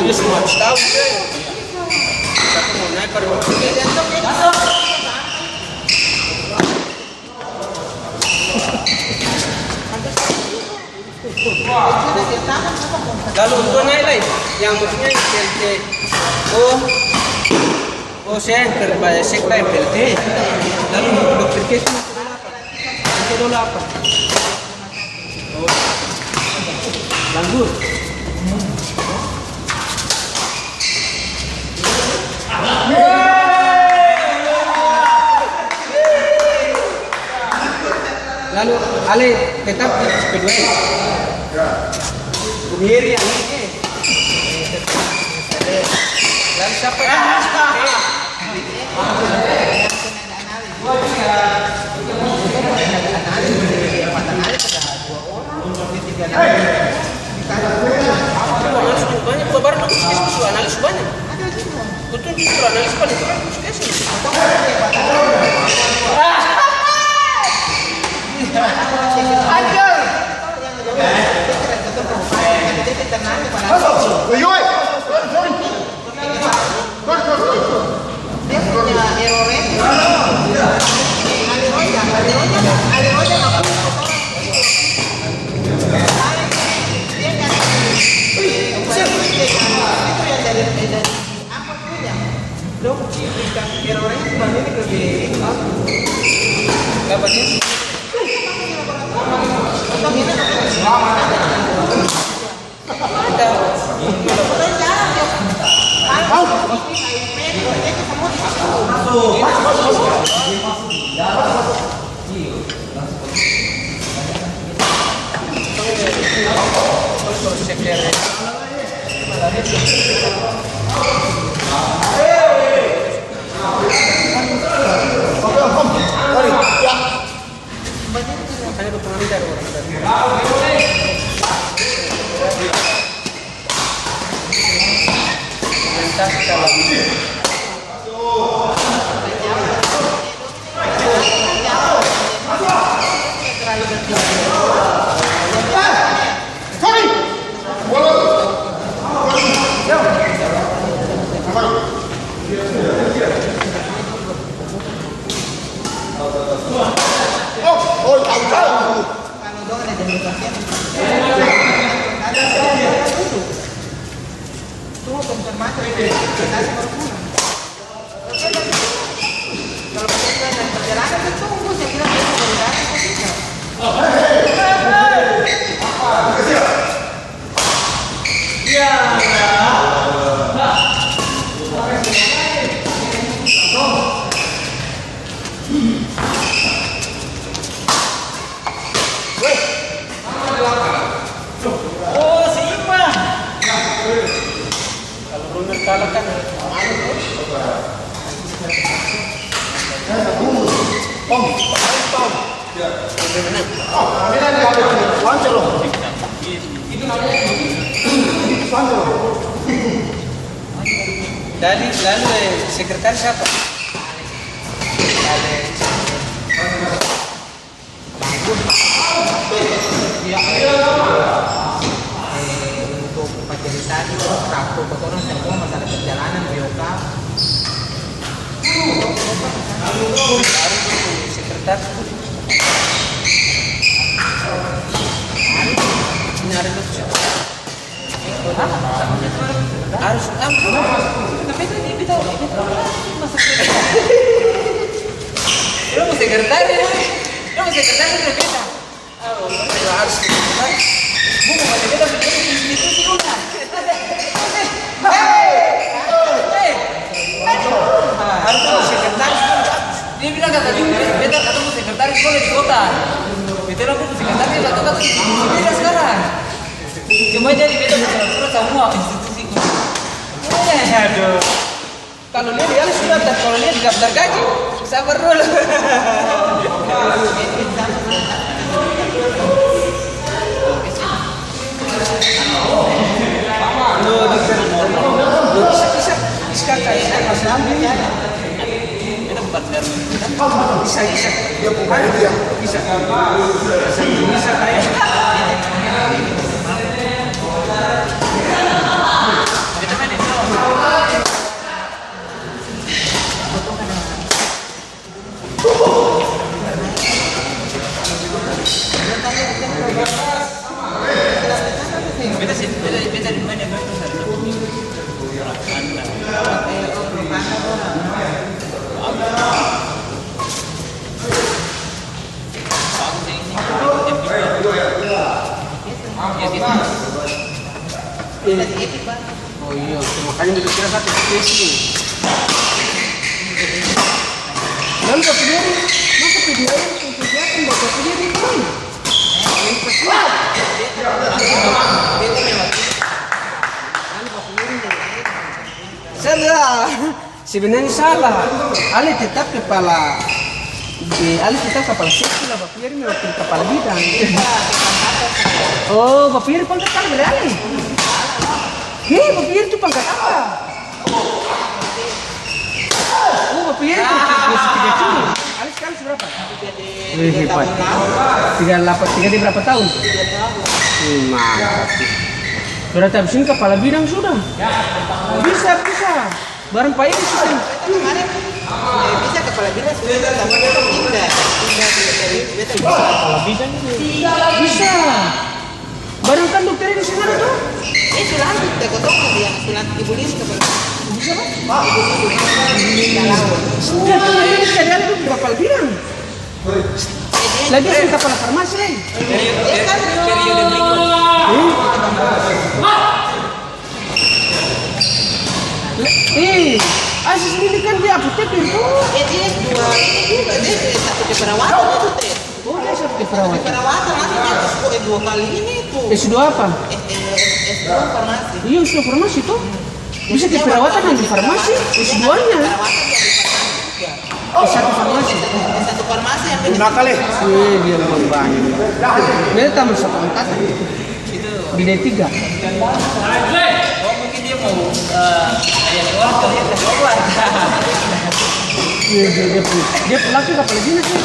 Dia semua harus tahu deh. Satu mau naik pada waktu ini. Lalu untuk naik lagi, yang maksudnya PLT. Oh saya terbayar sekta PLT. Lalu dokter Kesi itu dulu apa? Oh, lanjut. Lalu Ale tetap kedua. Bumiri yang ini. Lalu siapa yang analis banyak. Betul justru analis banyak itu kan puskesmas. Lalu sekretaris siapa? Untuk fasilitasi praktek kotoran semua masalah perjalanan bioka. Sekretaris ini ada harus tapi tadi kita masak lo mau sekretaris berbeda harus sekretaris mau berbeda institusi udah harus sekretaris dia bilang kata beda ketemu sekretaris boleh di kota betul aku sekretaris atau kata beda sekarang cuma jadi beda surat semua institusi aduh kalau dia sudah daftar kalau dia daftar gaji sabar dulu bisa kayak masalah kita bukan bisa kayak Iya, makanya begitu kira satu sih. Lalu kau pilih, masa video yang kegiatan bapak pilih itu? Salah, sebenarnya salah. Ali tetap kepala, Ali tetap kepala seksi lah. Bapak Yeri wakil kepala bidang. Oh, Bapak Yeri pangkat apa dari Ali? Hei, Bapak Yeri itu pangkat apa? Oh, Bapak Yeri itu 3 Ali sekarang seberapa? Hebat. 3 di berapa tahun? 3 tahun. Mantap. Sudah habis ini kepala bidang sudah. Bisa. Barang Pak Yeri sistem. Bisa kepala bidang sudah, tapi kita pindah dari kepala bidang. Bisa. Barang kan dokter ini sana tuh. Sudah kita ketemu yang sudah Ibu Lis kepala. Bisa Pak? Sudah kan bisa dia itu kepala bidang. Lagi sih kepala farmasi lain. Periode berikut. Asis ini kan dia apotek itu. Dia dua ini juga dia satu keperawatan itu teh. Oh dia satu keperawatan. Keperawatan nanti dia 2 kali ini tuh. S2 apa? S2 farmasi. Iya S2 farmasi tuh. Bisa keperawatan dan di farmasi S2-nya. S1 farmasi. S1 farmasi yang Berapa kali? Dia lebih banyak. Dia tambah 1 angkatan. Di D3. Oh mungkin dia mau kayak orang kali ya keluar. Dia pelaki kepala dinas ya.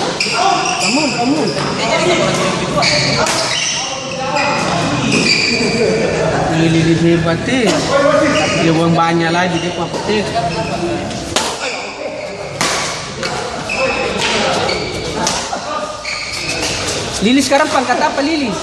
Kamu. Lili hebat deh. Dia uang banyak lagi dia apotek. Lili sekarang pangkat apa Lili?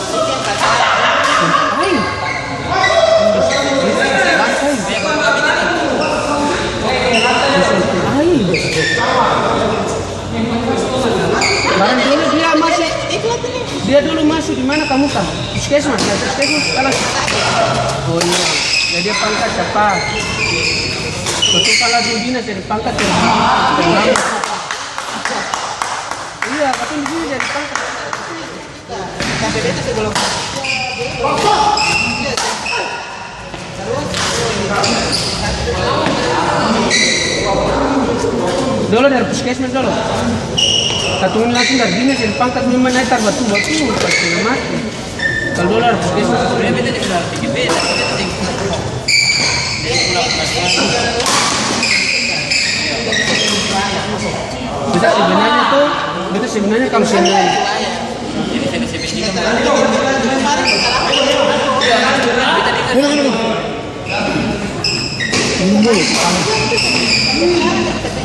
Barang dulu dia dulu masuk di mana kamu kan? Puskesmas sekarang. Oh iya, jadi dia pangkat cepat. Betul kalau di dinas jadi pangkat terlambat. Iya, tapi di sini jadi pangkat. sampai itu sebelum dulu dari puskesmas dulu. Katungin langsung dari dinas jadi pangkat memang naik batu pasti mati. Kalau dulu dari puskesmas Sebenarnya beda di luar PGB, tapi beda di Beta sebenarnya kalau sebenarnya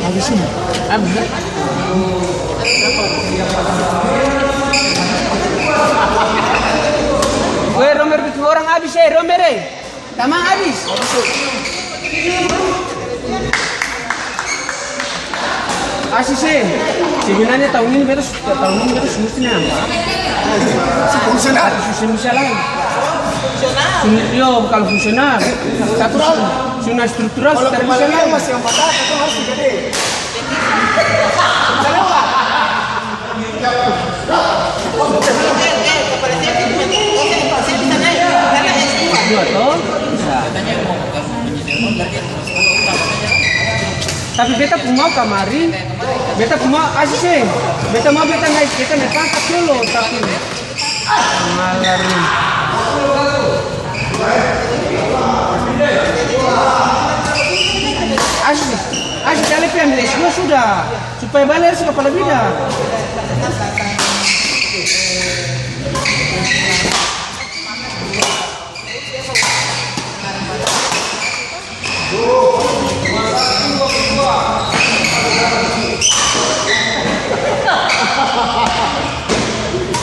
jadi saya juga Weh, Romer bikin orang habis Romer tamang habis. Asis sebenarnya tahun ini beres semestinya fungsional. Yo kalau fungsional, tapi zona struktural secara fungsional masih yang patah itu harus digede. Tapi beta pun mau kamari, beta pun mau asih beta mau beta naik pangkat dulu, tapi malar nih. Asih kali ambil S2 sudah, supaya balik harus kepala bidang.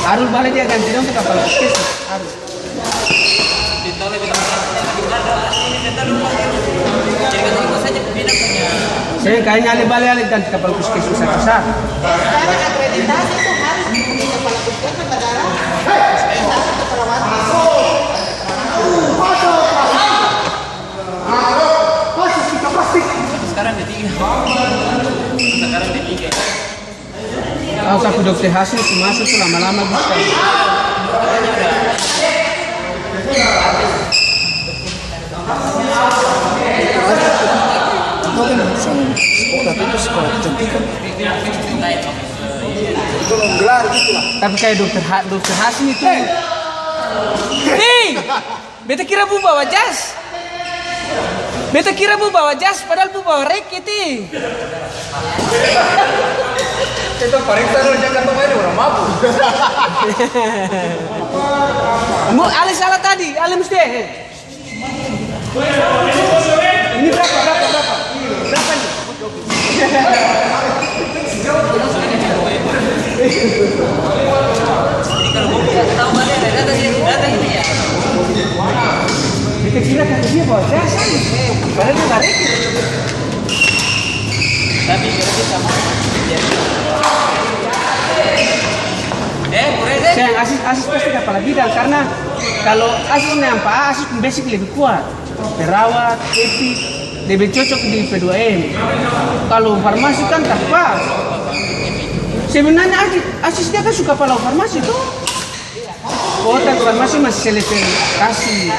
Arul balik dia ganti dong ke kapal puskesmas. Arul. Saya kayaknya alih ganti kapal puskesmas besar. Karena akreditasi itu harus di kepala puskesmas negara. Perawatan. sekarang di 3. Sekarang di 3. Oh, tapi dokter Hasan itu masuk tuh lama-lama bisa. Tapi kayak dokter Hasan itu. Hei, beta kira bu bawa jas. Beta kira bu bawa jas, padahal bu bawa reket. Kita periksa dulu jangan pemain orang mabuk. Ale salah tadi, ale mesti. Ini berapa nih? Jadi kalau gue tidak tahu mana ada data ini ya. Kita kira kata dia bawa jas, padahal dia tarik. Tapi kita sama. Kurang. Sayang asis pasti kepala bidang karena kalau asis nampak asis basic lebih kuat. Perawat, epi lebih cocok di P2M. Kalau farmasi kan tak pas. Sebenarnya asis dia kan suka palau farmasi tuh. Oh, dan farmasi masih seleksi.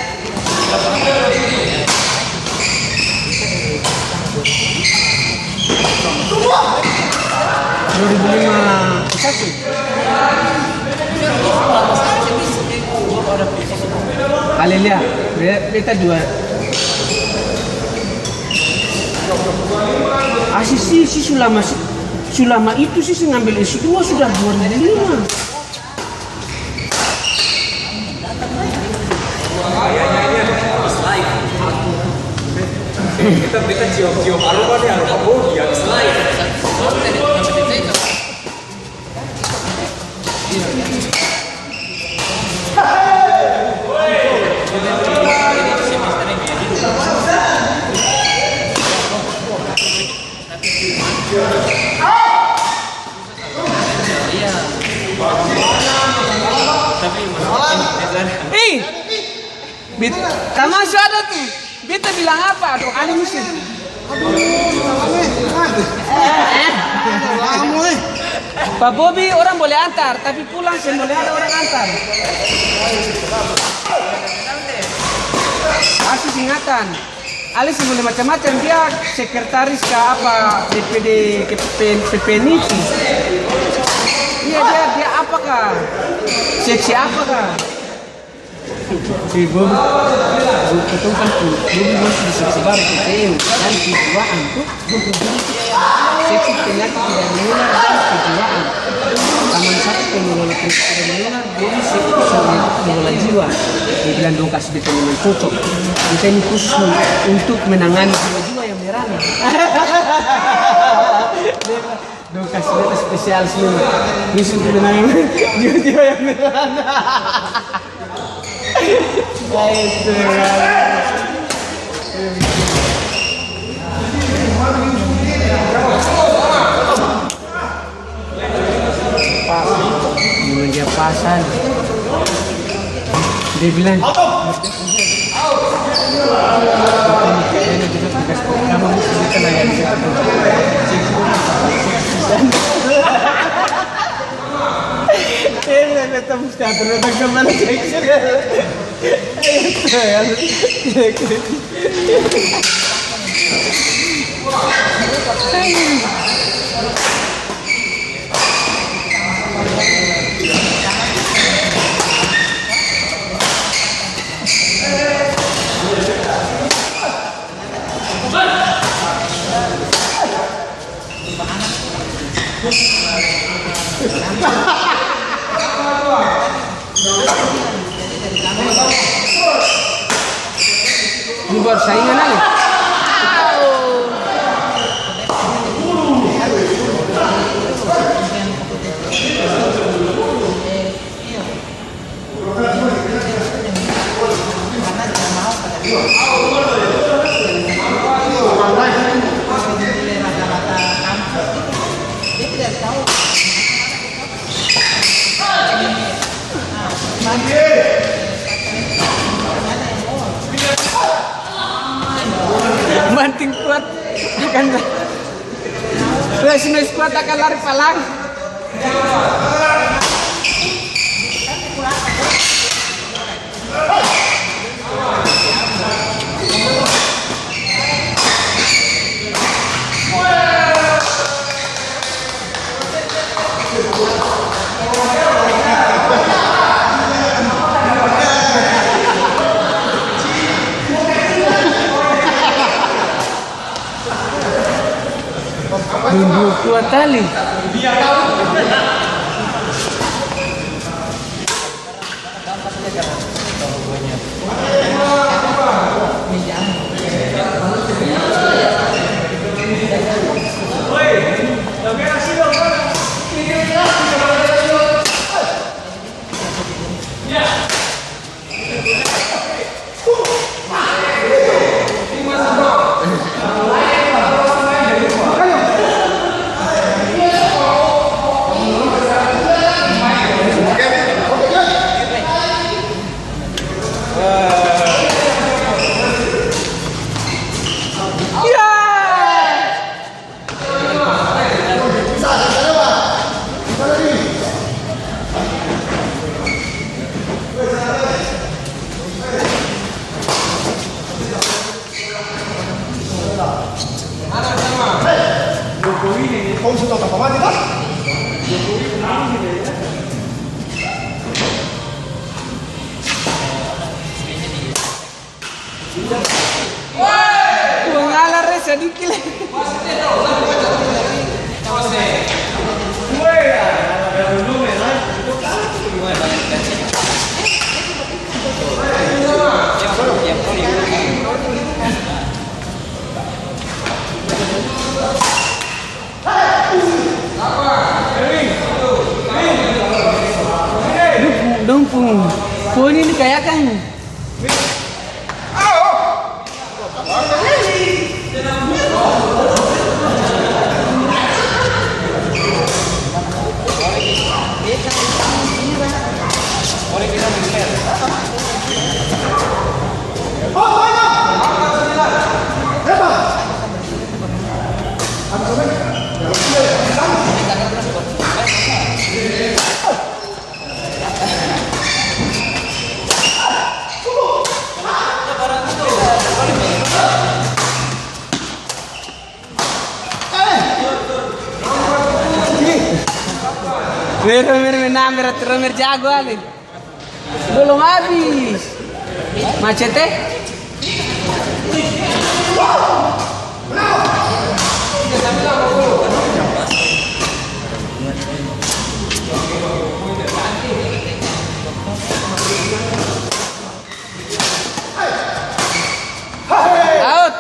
2051. Haleluya, beta 2. Asis sih sulama itu sih ngambil S2 sudah 2005. Kita cium aroma nih, aroma bogi ya. Taman ada tuh. Beta bilang apa? Aduh, Ali mesti. Pak Bobi orang boleh antar, tapi pulang saya boleh ada orang antar. Asis ingatan. Ali boleh macam-macam, dia sekretaris ke apa DPD PPNIPI. Iya dia apakah? Seksi apakah? Si Bobi ketungkan tuh, Bobi masih di seksi baru PTM dan kejiwaan tuh. Seksi penyakit tidak menular dan kejiwaan. Taman satu pengelola penyakit tidak menular, Bobi seksi pengelola jiwa. Dia bilang dong kasih beta memang cocok. Kita ini khusus untuk menangani jiwa-jiwa yang merana. Dong kasih beta spesial semua. Khusus untuk menangani jiwa-jiwa yang merana. Itu memang dia pasal. Dia bilang kamu mesti dikenal kita mesti atur kemana ini baru saingan aja. Banting kuat. akan Snow Squad akan lari palang. Kuat tali. Mengalar sedikit. Dumpung, pohon ini kayak kan? Romer jago ali. Belum habis. Macete. Out.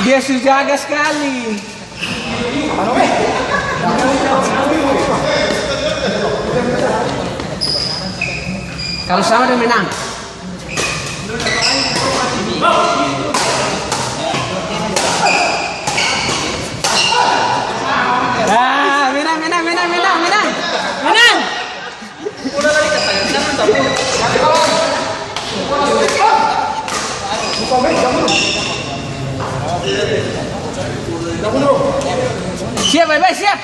Dia sujaga sekali. Kalau sama dia menang. Menang. Siap, bye-bye, siap.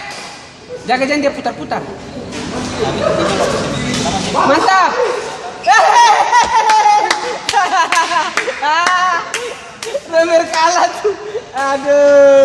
Jaga jangan dia putar-putar. Mantap. Romer kalah tuh. Aduh.